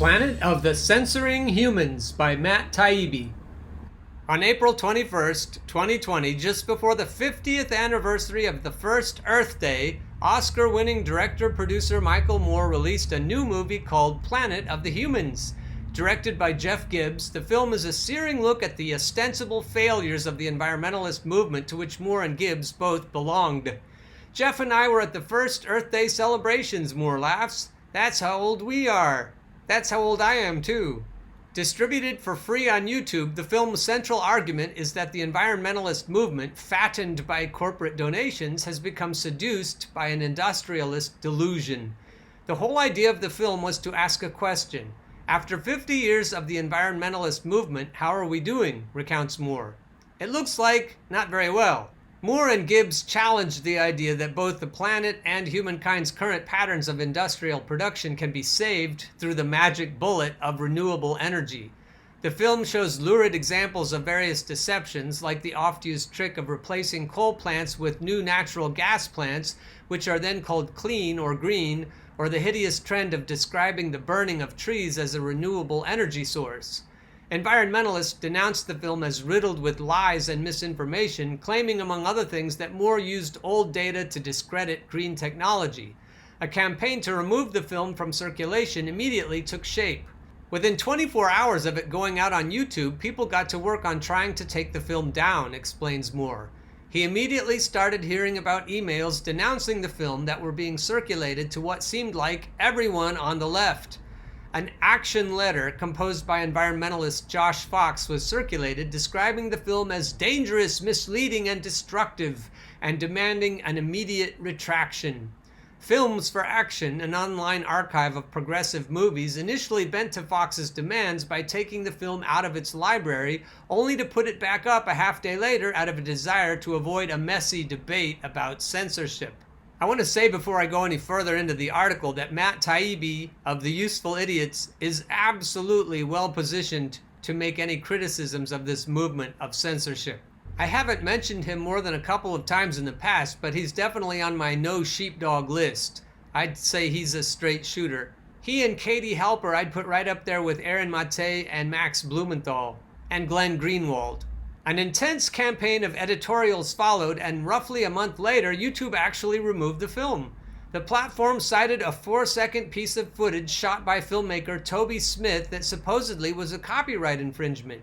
Planet of the Censoring Humans by Taibbi. On April 21st, 2020, just before the 50th anniversary of the first Earth Day, Oscar-winning director-producer Michael Moore released a new movie called Planet of the Humans. Directed by Jeff Gibbs, the film is a searing look at the ostensible failures of the environmentalist movement to which Moore and Gibbs both belonged. Jeff and I were at the first Earth Day celebrations, Moore laughs. That's how old we are. That's how old I am, too. Distributed for free on YouTube, the film's central argument is that the environmentalist movement, fattened by corporate donations, has become seduced by an industrialist delusion. The whole idea of the film was to ask a question. After 50 years of the environmentalist movement, how are we doing? Recounts Moore. It looks like not very well. Moore and Gibbs challenged the idea that both the planet and humankind's current patterns of industrial production can be saved through the magic bullet of renewable energy. The film shows lurid examples of various deceptions, like the oft-used trick of replacing coal plants with new natural gas plants, which are then called clean or green, or the hideous trend of describing the burning of trees as a renewable energy source. Environmentalists denounced the film as riddled with lies and misinformation, claiming among other things that Moore used old data to discredit green technology. A campaign to remove the film from circulation immediately took shape. Within 24 hours of it going out on YouTube, people got to work on trying to take the film down, explains Moore. He immediately started hearing about emails denouncing the film that were being circulated to what seemed like everyone on the left. An action letter composed by environmentalist Josh Fox was circulated describing the film as dangerous, misleading, and destructive, and demanding an immediate retraction. Films for Action, an online archive of progressive movies, initially bent to Fox's demands by taking the film out of its library, only to put it back up a half-day later out of a desire to avoid a messy debate about censorship. I want to say before I go any further into the article that Taibbi of The Useful Idiots is absolutely well positioned to make any criticisms of this movement of censorship. I haven't mentioned him more than a couple of times in the past, but he's definitely on my no sheepdog list. I'd say he's a straight shooter. He and Katie Halper I'd put right up there with Aaron Mate and Max Blumenthal and Glenn Greenwald. An intense campaign of editorials followed, and roughly a month later, YouTube actually removed the film. The platform cited a 4-second piece of footage shot by filmmaker Taibbi Smith that supposedly was a copyright infringement.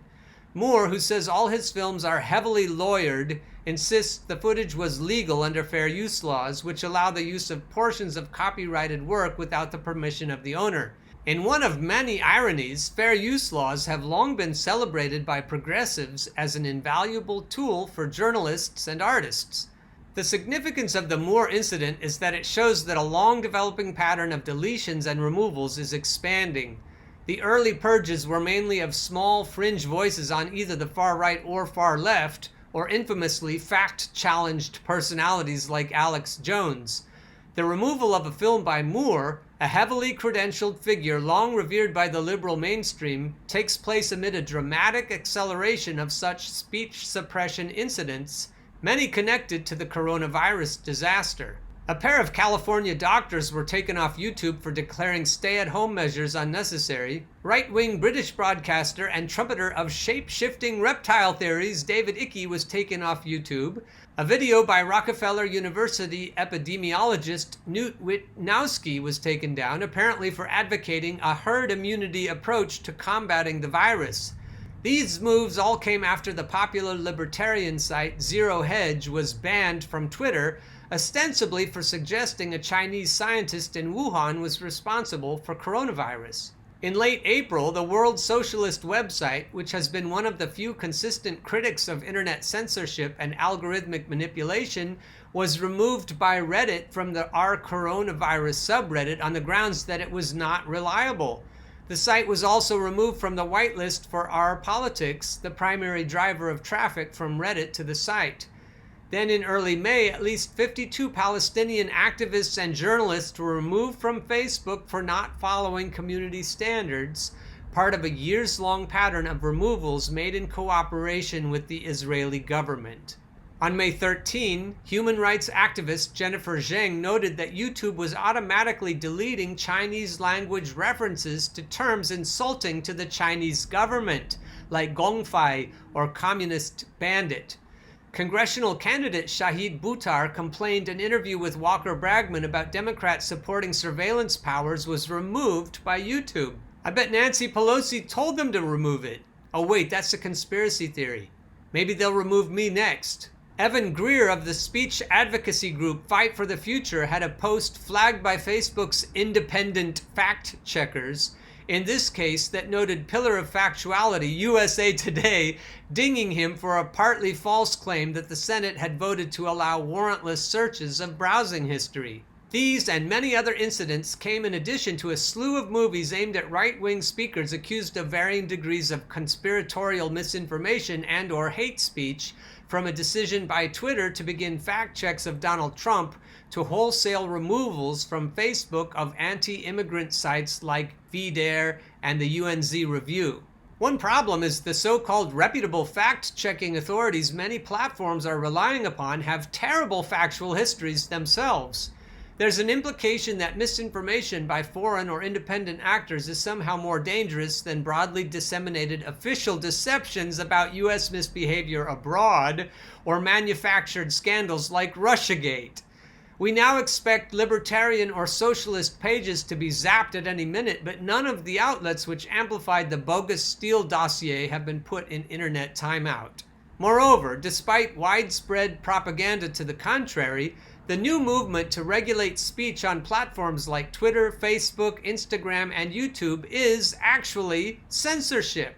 Moore, who says all his films are heavily lawyered, insists the footage was legal under fair use laws, which allow the use of portions of copyrighted work without the permission of the owner. In one of many ironies, fair use laws have long been celebrated by progressives as an invaluable tool for journalists and artists. The significance of the Moore incident is that it shows that a long-developing pattern of deletions and removals is expanding. The early purges were mainly of small fringe voices on either the far right or far left, or infamously fact-challenged personalities like Alex Jones. The removal of a film by Moore, a heavily credentialed figure long revered by the liberal mainstream, takes place amid a dramatic acceleration of such speech suppression incidents, many connected to the coronavirus disaster. A pair of California doctors were taken off YouTube for declaring stay-at-home measures unnecessary. Right-wing British broadcaster and trumpeter of shape-shifting reptile theories David Icke was taken off YouTube. A video by Rockefeller University epidemiologist Knut Witnowski was taken down, apparently for advocating a herd immunity approach to combating the virus. These moves all came after the popular libertarian site Zero Hedge was banned from Twitter, ostensibly for suggesting a Chinese scientist in Wuhan was responsible for coronavirus. In late April, the World Socialist website, which has been one of the few consistent critics of internet censorship and algorithmic manipulation, was removed by Reddit from the r coronavirus subreddit on the grounds that it was not reliable. The site was also removed from the whitelist for r/politics, the primary driver of traffic from Reddit to the site. Then in early May, at least 52 Palestinian activists and journalists were removed from Facebook for not following community standards, part of a years-long pattern of removals made in cooperation with the Israeli government. On May 13, human rights activist Jennifer Zheng noted that YouTube was automatically deleting Chinese language references to terms insulting to the Chinese government, like gongfai or communist bandit. Congressional candidate Shahid Buttar complained an interview with Walker Bragman about Democrats supporting surveillance powers was removed by YouTube. I bet Nancy Pelosi told them to remove it. Oh wait, that's a conspiracy theory. Maybe they'll remove me next. Evan Greer of the speech advocacy group Fight for the Future had a post flagged by Facebook's independent fact checkers, in this case that noted pillar of factuality USA Today dinging him for a partly false claim that the Senate had voted to allow warrantless searches of browsing history. These and many other incidents came in addition to a slew of movies aimed at right-wing speakers accused of varying degrees of conspiratorial misinformation and/or hate speech, from a decision by Twitter to begin fact checks of Donald Trump to wholesale removals from Facebook of anti-immigrant sites like VDare and the UNZ Review. One problem is the so-called reputable fact-checking authorities many platforms are relying upon have terrible factual histories themselves. There's an implication that misinformation by foreign or independent actors is somehow more dangerous than broadly disseminated official deceptions about U.S. misbehavior abroad or manufactured scandals like Russiagate. We now expect libertarian or socialist pages to be zapped at any minute, but none of the outlets which amplified the bogus Steele dossier have been put in internet timeout. Moreover, despite widespread propaganda to the contrary, the new movement to regulate speech on platforms like Twitter, Facebook, Instagram, and YouTube is actually censorship.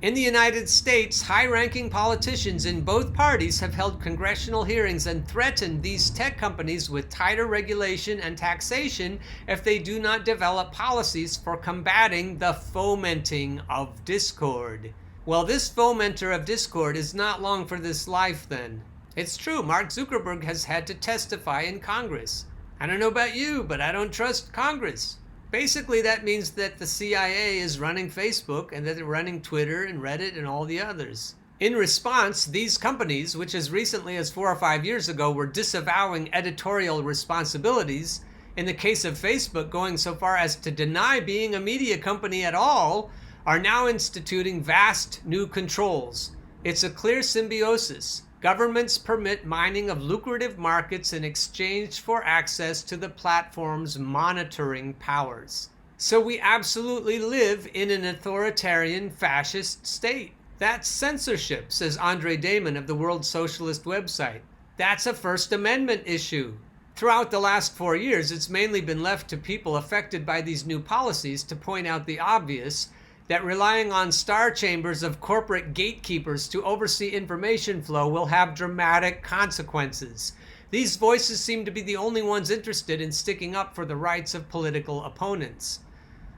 In the United States, high-ranking politicians in both parties have held congressional hearings and threatened these tech companies with tighter regulation and taxation if they do not develop policies for combating the fomenting of discord. Well, this fomenter of discord is not long for this life then. It's true, Mark Zuckerberg has had to testify in Congress. I don't know about you, but I don't trust Congress. Basically, that means that the CIA is running Facebook and that they're running Twitter and Reddit and all the others. In response, these companies, which as recently as 4 or 5 years ago were disavowing editorial responsibilities, in the case of Facebook going so far as to deny being a media company at all, are now instituting vast new controls. It's a clear symbiosis. Governments permit mining of lucrative markets in exchange for access to the platform's monitoring powers. So we absolutely live in an authoritarian fascist state. That's censorship, says Andre Damon of the World Socialist website. That's a First Amendment issue. Throughout the last 4 years, it's mainly been left to people affected by these new policies to point out the obvious, that relying on star chambers of corporate gatekeepers to oversee information flow will have dramatic consequences. These voices seem to be the only ones interested in sticking up for the rights of political opponents.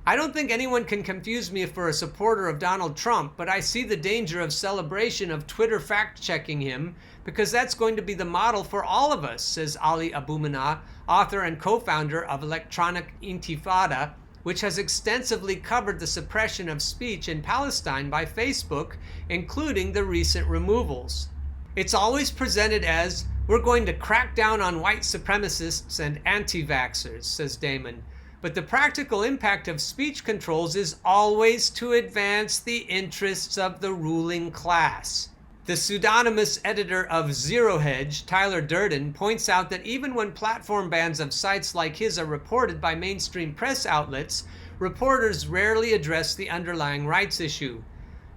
I don't think anyone can confuse me for a supporter of Donald Trump, but I see the danger of celebration of Twitter fact-checking him, because that's going to be the model for all of us, says Ali Abumina, author and co-founder of Electronic Intifada, which has extensively covered the suppression of speech in Palestine by Facebook, including the recent removals. It's always presented as, we're going to crack down on white supremacists and anti-vaxxers, says Damon. But the practical impact of speech controls is always to advance the interests of the ruling class. The pseudonymous editor of Zero Hedge, Tyler Durden, points out that even when platform bans of sites like his are reported by mainstream press outlets, reporters rarely address the underlying rights issue.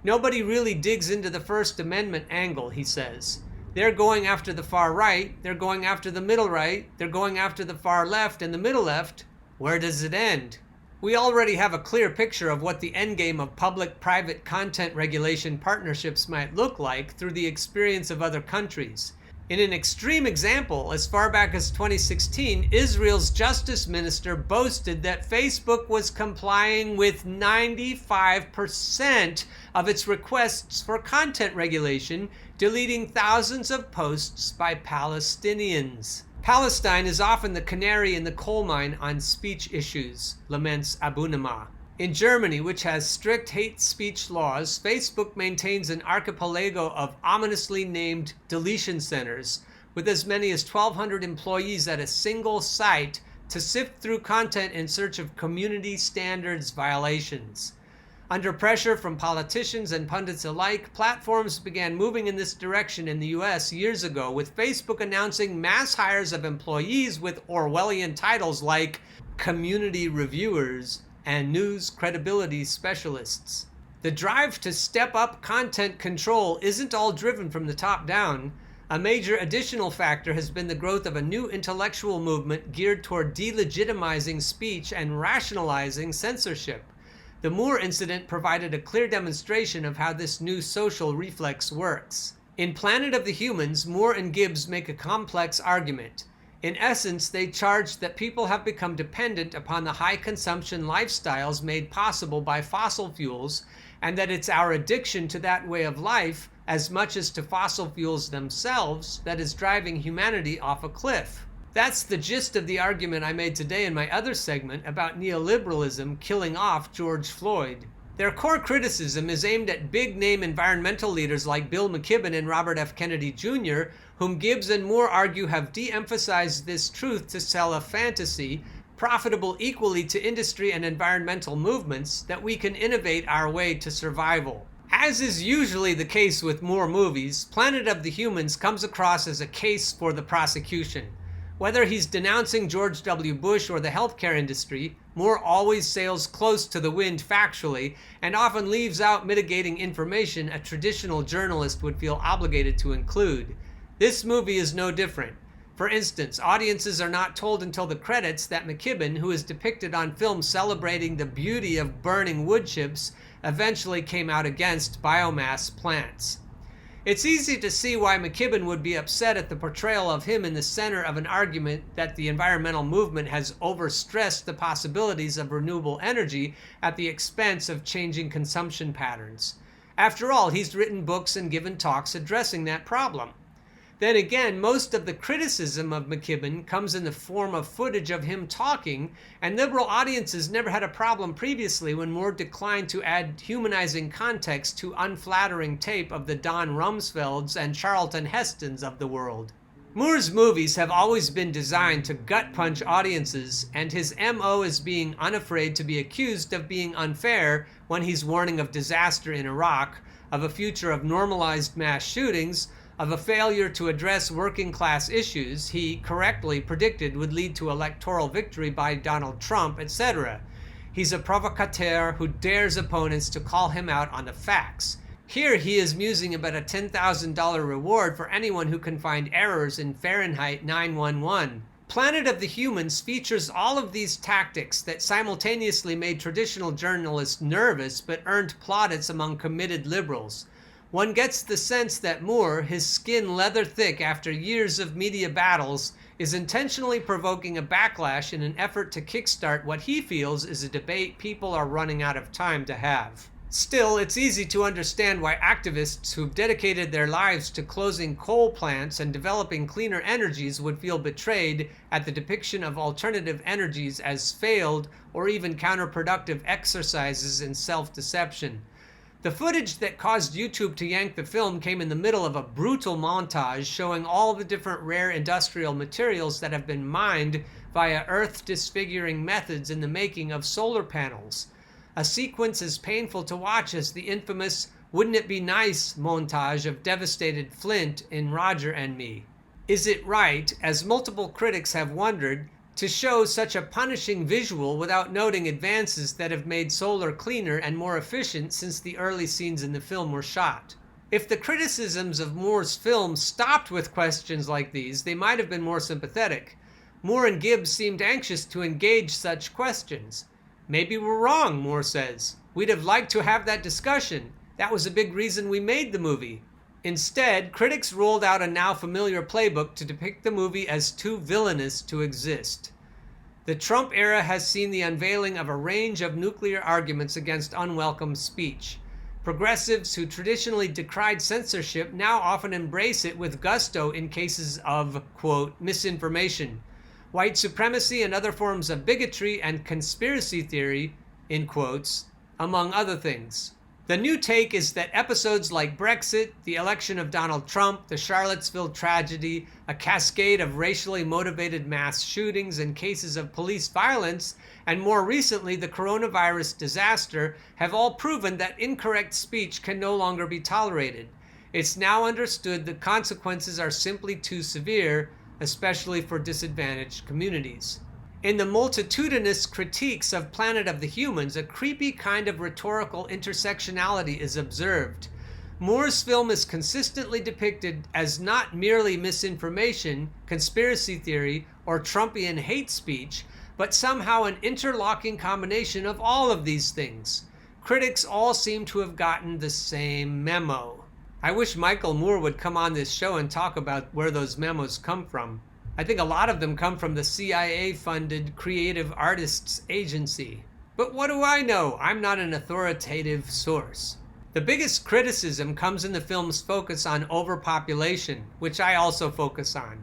Nobody really digs into the First Amendment angle, he says. They're going after the far right, they're going after the middle right, they're going after the far left and the middle left. Where does it end? We already have a clear picture of what the endgame of public-private content regulation partnerships might look like through the experience of other countries. In an extreme example, as far back as 2016, Israel's justice minister boasted that Facebook was complying with 95% of its requests for content regulation, deleting thousands of posts by Palestinians. Palestine is often the canary in the coal mine on speech issues, laments Abunimah. In Germany, which has strict hate speech laws, Facebook maintains an archipelago of ominously named deletion centers with as many as 1,200 employees at a single site to sift through content in search of community standards violations. Under pressure from politicians and pundits alike, platforms began moving in this direction in the US years ago, with Facebook announcing mass hires of employees with Orwellian titles like community reviewers and news credibility specialists. The drive to step up content control isn't all driven from the top down. A major additional factor has been the growth of a new intellectual movement geared toward delegitimizing speech and rationalizing censorship. The Moore incident provided a clear demonstration of how this new social reflex works. In Planet of the Humans, Moore and Gibbs make a complex argument. In essence, they charge that people have become dependent upon the high-consumption lifestyles made possible by fossil fuels, and that it's our addiction to that way of life, as much as to fossil fuels themselves, that is driving humanity off a cliff. That's the gist of the argument I made today in my other segment about neoliberalism killing off George Floyd. Their core criticism is aimed at big-name environmental leaders like Bill McKibben and Robert F. Kennedy Jr., whom Gibbs and Moore argue have de-emphasized this truth to sell a fantasy, profitable equally to industry and environmental movements, that we can innovate our way to survival. As is usually the case with Moore movies, Planet of the Humans comes across as a case for the prosecution. Whether he's denouncing George W. Bush or the healthcare industry, Moore always sails close to the wind factually and often leaves out mitigating information a traditional journalist would feel obligated to include. This movie is no different. For instance, audiences are not told until the credits that McKibben, who is depicted on film celebrating the beauty of burning wood chips, eventually came out against biomass plants. It's easy to see why McKibben would be upset at the portrayal of him in the center of an argument that the environmental movement has overstressed the possibilities of renewable energy at the expense of changing consumption patterns. After all, he's written books and given talks addressing that problem. Then again, most of the criticism of McKibben comes in the form of footage of him talking, and liberal audiences never had a problem previously when Moore declined to add humanizing context to unflattering tape of the Don Rumsfelds and Charlton Hestons of the world. Moore's movies have always been designed to gut-punch audiences, and his MO is being unafraid to be accused of being unfair when he's warning of disaster in Iraq, of a future of normalized mass shootings, of a failure to address working-class issues he correctly predicted would lead to electoral victory by Donald Trump, etc. He's a provocateur who dares opponents to call him out on the facts. Here he is musing about a $10,000 reward for anyone who can find errors in Fahrenheit 911. Planet of the Humans features all of these tactics that simultaneously made traditional journalists nervous but earned plaudits among committed liberals. One gets the sense that Moore, his skin leather thick after years of media battles, is intentionally provoking a backlash in an effort to kickstart what he feels is a debate people are running out of time to have. Still, it's easy to understand why activists who've dedicated their lives to closing coal plants and developing cleaner energies would feel betrayed at the depiction of alternative energies as failed or even counterproductive exercises in self-deception. The footage that caused YouTube to yank the film came in the middle of a brutal montage showing all the different rare industrial materials that have been mined via earth-disfiguring methods in the making of solar panels. A sequence as painful to watch as the infamous "Wouldn't It Be Nice" montage of devastated Flint in Roger and Me. Is it right, as multiple critics have wondered, to show such a punishing visual without noting advances that have made solar cleaner and more efficient since the early scenes in the film were shot? If the criticisms of Moore's film stopped with questions like these, they might have been more sympathetic. Moore and Gibbs seemed anxious to engage such questions. Maybe we're wrong, Moore says. We'd have liked to have that discussion. That was a big reason we made the movie. Instead, critics rolled out a now familiar playbook to depict the movie as too villainous to exist. The Trump era has seen the unveiling of a range of nuclear arguments against unwelcome speech. Progressives who traditionally decried censorship now often embrace it with gusto in cases of, quote, misinformation. White supremacy and other forms of bigotry and conspiracy theory, in quotes, among other things. The new take is that episodes like Brexit, the election of Donald Trump, the Charlottesville tragedy, a cascade of racially motivated mass shootings and cases of police violence, and more recently the coronavirus disaster, have all proven that incorrect speech can no longer be tolerated. It's now understood that consequences are simply too severe, especially for disadvantaged communities. In the multitudinous critiques of Planet of the Humans, a creepy kind of rhetorical intersectionality is observed. Moore's film is consistently depicted as not merely misinformation, conspiracy theory, or Trumpian hate speech, but somehow an interlocking combination of all of these things. Critics all seem to have gotten the same memo. I wish Michael Moore would come on this show and talk about where those memos come from. I think a lot of them come from the CIA-funded Creative Artists Agency. But what do I know? I'm not an authoritative source. The biggest criticism comes in the film's focus on overpopulation, which I also focus on.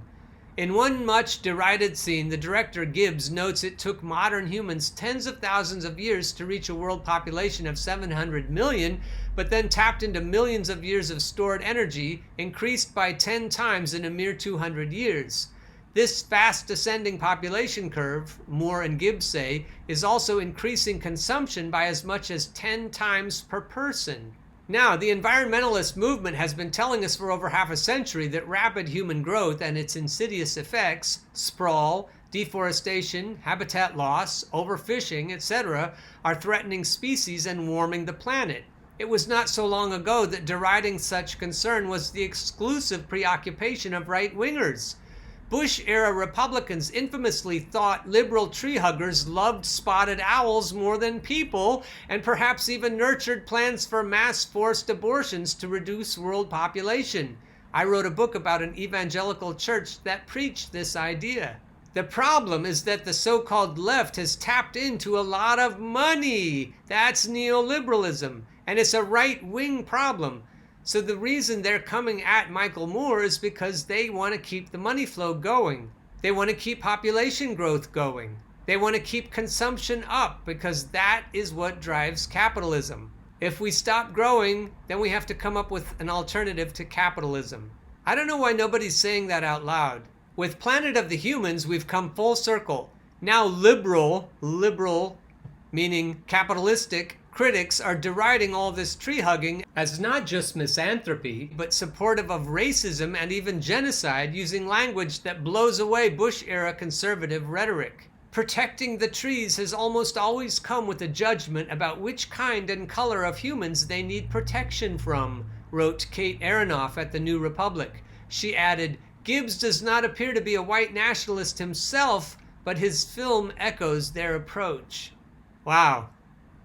In one much derided scene, the director Gibbs notes it took modern humans tens of thousands of years to reach a world population of 700 million, but then tapped into millions of years of stored energy, increased by 10 times in a mere 200 years. This fast descending population curve, Moore and Gibbs say, is also increasing consumption by as much as 10 times per person. Now, the environmentalist movement has been telling us for over half a century that rapid human growth and its insidious effects, sprawl, deforestation, habitat loss, overfishing, etc., are threatening species and warming the planet. It was not so long ago that deriding such concern was the exclusive preoccupation of right-wingers. Bush-era Republicans infamously thought liberal tree huggers loved spotted owls more than people, and perhaps even nurtured plans for mass forced abortions to reduce world population. I wrote a book about an evangelical church that preached this idea. The problem is that the so-called left has tapped into a lot of money. That's neoliberalism, and it's a right-wing problem. So the reason they're coming at Michael Moore is because they want to keep the money flow going. They want to keep population growth going. They want to keep consumption up because that is what drives capitalism. If we stop growing, then we have to come up with an alternative to capitalism. I don't know why nobody's saying that out loud. With Planet of the Humans, we've come full circle. Now liberal meaning capitalistic, critics are deriding all this tree hugging as not just misanthropy, but supportive of racism and even genocide, using language that blows away Bush-era conservative rhetoric. Protecting the trees has almost always come with a judgment about which kind and color of humans they need protection from, wrote Kate Aronoff at the New Republic. She added, Gibbs does not appear to be a white nationalist himself, but his film echoes their approach. Wow.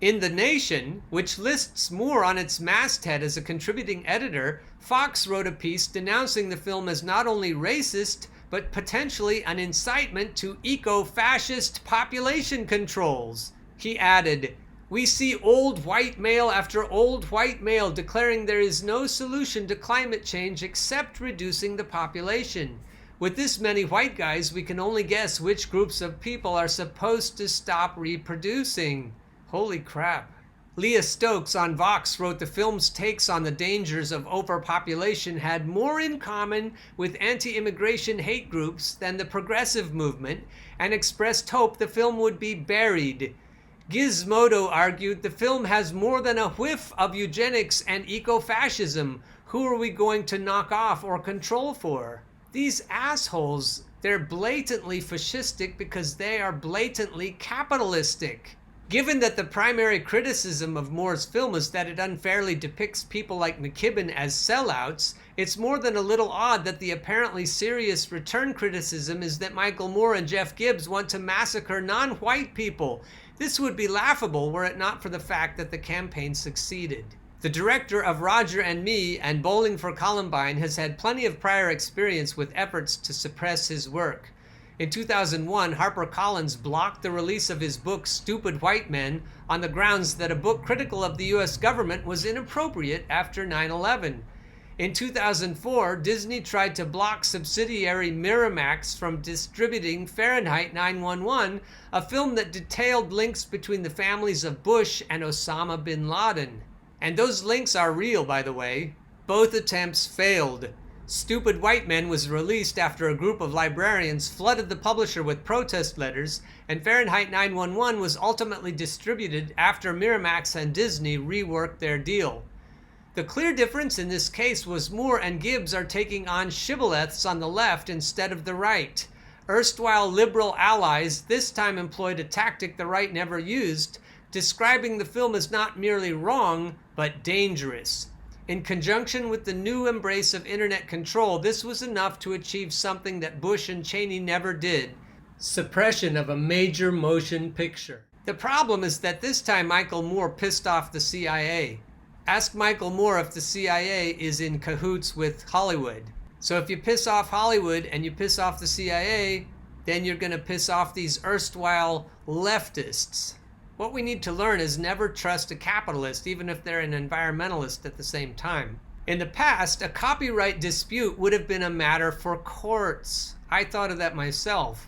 In The Nation, which lists Moore on its masthead as a contributing editor, Fox wrote a piece denouncing the film as not only racist, but potentially an incitement to eco-fascist population controls. He added, we see old white male after old white male declaring there is no solution to climate change except reducing the population. With this many white guys, we can only guess which groups of people are supposed to stop reproducing. Holy crap. Leah Stokes on Vox wrote the film's takes on the dangers of overpopulation had more in common with anti-immigration hate groups than the progressive movement, and expressed hope the film would be buried. Gizmodo argued the film has more than a whiff of eugenics and eco-fascism. Who are we going to knock off or control for? These assholes, they're blatantly fascistic because they are blatantly capitalistic. Given that the primary criticism of Moore's film is that it unfairly depicts people like McKibben as sellouts, it's more than a little odd that the apparently serious return criticism is that Michael Moore and Jeff Gibbs want to massacre non-white people. This would be laughable were it not for the fact that the campaign succeeded. The director of Roger and Me and Bowling for Columbine has had plenty of prior experience with efforts to suppress his work. In 2001, HarperCollins blocked the release of his book Stupid White Men on the grounds that a book critical of the US government was inappropriate after 9/11. In 2004, Disney tried to block subsidiary Miramax from distributing Fahrenheit 9/11, a film that detailed links between the families of Bush and Osama bin Laden. And those links are real, by the way. Both attempts failed. Stupid White Men was released after a group of librarians flooded the publisher with protest letters, and Fahrenheit 9/11 was ultimately distributed after Miramax and Disney reworked their deal. The clear difference in this case was Moore and Gibbs are taking on shibboleths on the left instead of the right. Erstwhile liberal allies this time employed a tactic the right never used, describing the film as not merely wrong, but dangerous. In conjunction with the new embrace of internet control, this was enough to achieve something that Bush and Cheney never did: suppression of a major motion picture. The problem is that this time Michael Moore pissed off the CIA. Ask Michael Moore if the CIA is in cahoots with Hollywood. So if you piss off Hollywood and you piss off the CIA, then you're going to piss off these erstwhile leftists. What we need to learn is never trust a capitalist, even if they're an environmentalist at the same time. In the past, a copyright dispute would have been a matter for courts. I thought of that myself.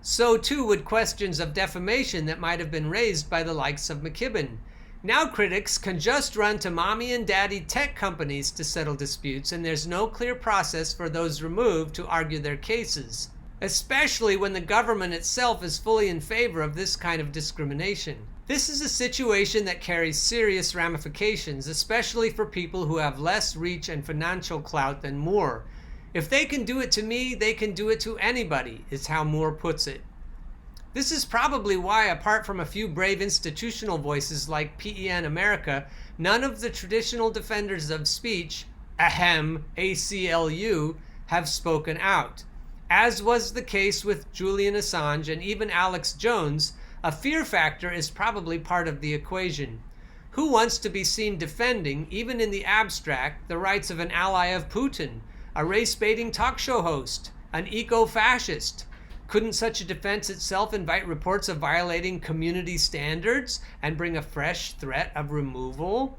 So too would questions of defamation that might have been raised by the likes of McKibben. Now critics can just run to mommy and daddy tech companies to settle disputes, and there's no clear process for those removed to argue their cases, especially when the government itself is fully in favor of this kind of discrimination. This is a situation that carries serious ramifications, especially for people who have less reach and financial clout than Moore. If they can do it to me, they can do it to anybody, is how Moore puts it. This is probably why, apart from a few brave institutional voices like PEN America, none of the traditional defenders of speech, ahem, ACLU, have spoken out. As was the case with Julian Assange and even Alex Jones, a fear factor is probably part of the equation. Who wants to be seen defending, even in the abstract, the rights of an ally of Putin, a race-baiting talk show host, an eco-fascist? Couldn't such a defense itself invite reports of violating community standards and bring a fresh threat of removal?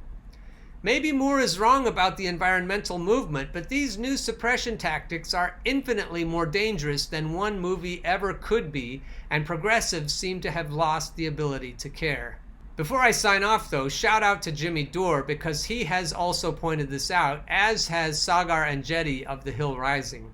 Maybe Moore is wrong about the environmental movement, but these new suppression tactics are infinitely more dangerous than one movie ever could be, and progressives seem to have lost the ability to care. Before I sign off though, shout out to Jimmy Dore, because he has also pointed this out, as has Sagar and Jetty of The Hill Rising.